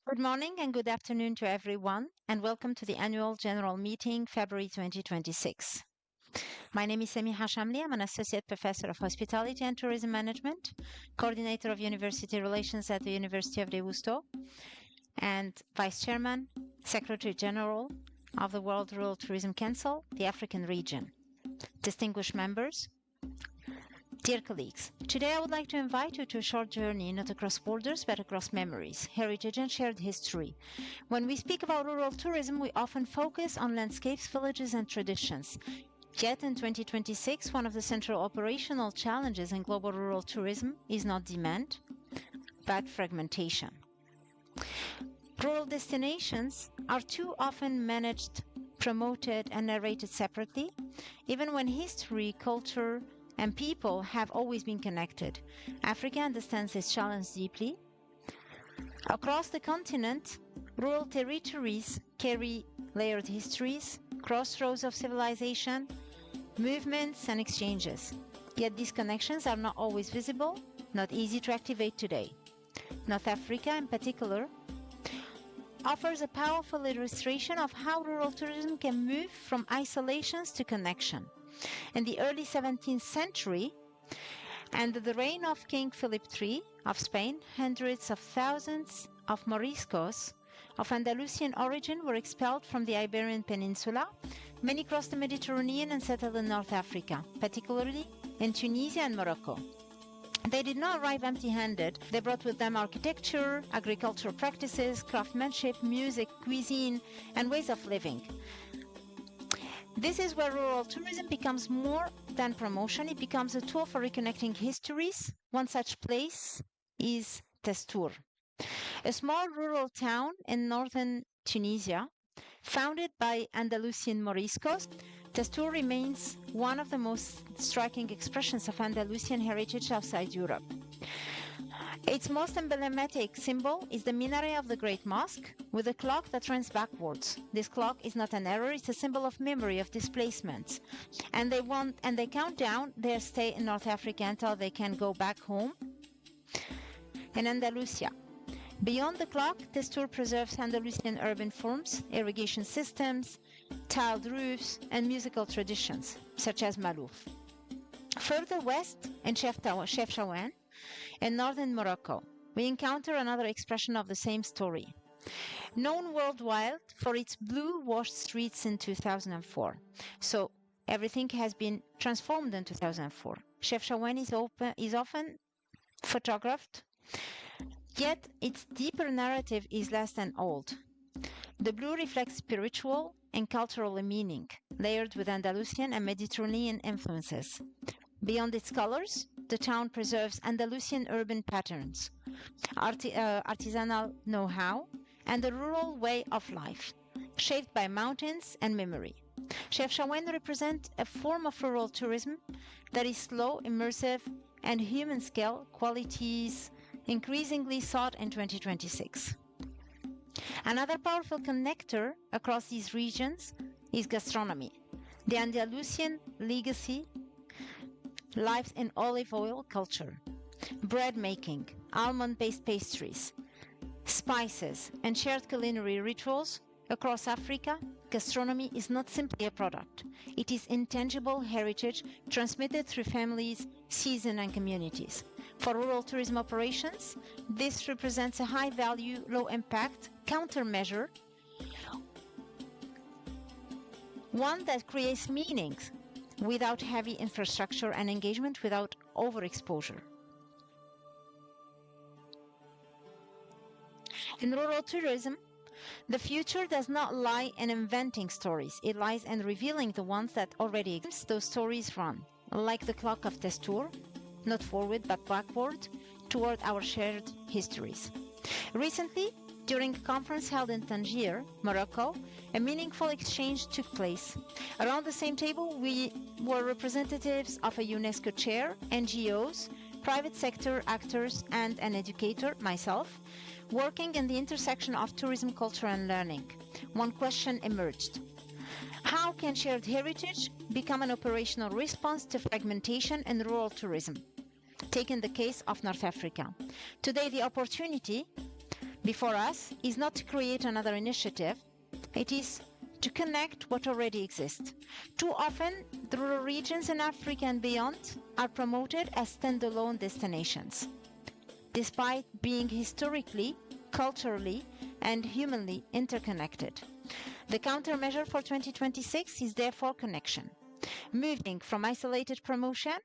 Good morning and good afternoon to everyone, and welcome to the annual general meeting, February 2026. My name is Samiha Chemli. I'm an associate professor of hospitality and tourism management, coordinator of university relations at the University of Deusto, and vice chairman, secretary general of the World Rural Tourism Council, the African region. Distinguished members, dear colleagues, today I would like to invite you to a short journey not across borders but across memories, heritage, and shared history. When we speak about rural tourism, we often focus on landscapes, villages, and traditions. Yet in 2026, one of the central operational challenges in global rural tourism is not demand, but fragmentation. Rural destinations are too often managed, promoted, and narrated separately, even when history, culture, and people have always been connected. Africa understands this challenge deeply. Across the continent, rural territories carry layered histories, crossroads of civilization, movements, and exchanges. Yet these connections are not always visible, not easy to activate today. North Africa, in particular, offers a powerful illustration of how rural tourism can move from isolations to connection. In the early 17th century, under the reign of King Philip III of Spain, hundreds of thousands of Moriscos of Andalusian origin were expelled from the Iberian Peninsula. Many crossed the Mediterranean and settled in North Africa, particularly in Tunisia and Morocco. They did not arrive empty-handed. They brought with them architecture, agricultural practices, craftsmanship, music, cuisine, and ways of living. This is where rural tourism becomes more than promotion. It becomes a tool for reconnecting histories. One such place is Testour, a small rural town in northern Tunisia, founded by Andalusian Moriscos. Testour remains one of the most striking expressions of Andalusian heritage outside Europe. Its most emblematic symbol is the minaret of the Great Mosque, with a clock that runs backwards. This clock is not an error, it's a symbol of memory, of displacement. And they count down their stay in North Africa until they can go back home in Andalusia. Beyond the clock, Testour preserves Andalusian urban forms, irrigation systems, tiled roofs, and musical traditions, such as Malouf. Further west, in Chefchaouen, in northern Morocco, we encounter another expression of the same story. Known worldwide for its blue-washed streets in 2004. So everything has been transformed in 2004. Chefchaouen is often photographed, yet its deeper narrative is less than old. The blue reflects spiritual and cultural meaning, layered with Andalusian and Mediterranean influences. Beyond its colors, the town preserves Andalusian urban patterns, artisanal know-how, and a rural way of life, shaped by mountains and memory. Chefchaouen represents a form of rural tourism that is slow, immersive, and human-scale, qualities increasingly sought in 2026. Another powerful connector across these regions is gastronomy. The Andalusian legacy lives in olive oil culture, bread making, almond-based pastries, spices, and shared culinary rituals. Across Africa, gastronomy is not simply a product. It is intangible heritage transmitted through families, seasons, and communities. For rural tourism operations, this represents a high-value, low-impact countermeasure, one that creates meanings without heavy infrastructure and engagement without overexposure. In rural tourism, the future does not lie in inventing stories. It lies in revealing the ones that already exist. Those stories run, like the clock of Testour, not forward but backward, toward our shared histories. Recently, during a conference held in Tangier, Morocco, a meaningful exchange took place. Around the same table, we were representatives of a UNESCO chair, NGOs, private sector actors, and an educator, myself, working in the intersection of tourism, culture, and learning. One question emerged. How can shared heritage become an operational response to fragmentation in rural tourism? Take in the case of North Africa. Today, the opportunity before us is not to create another initiative, it is to connect what already exists. Too often, the rural regions in Africa and beyond are promoted as standalone destinations, despite being historically, culturally, and humanly interconnected. The countermeasure for 2026 is therefore connection, moving from isolated promotion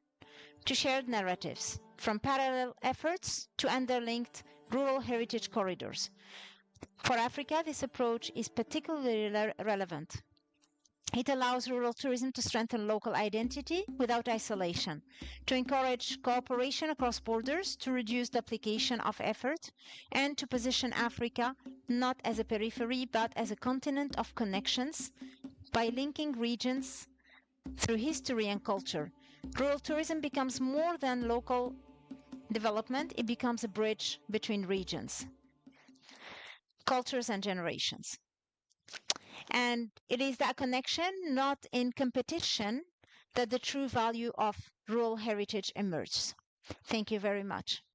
to shared narratives, from parallel efforts to interlinked rural heritage corridors. For Africa, this approach is particularly relevant. It allows rural tourism to strengthen local identity without isolation, to encourage cooperation across borders, to reduce duplication of effort, and to position Africa not as a periphery but as a continent of connections by linking regions through history and culture. Rural tourism becomes more than local development, it becomes a bridge between regions, cultures, and generations. And it is that connection, not in competition, that the true value of rural heritage emerges. Thank you very much.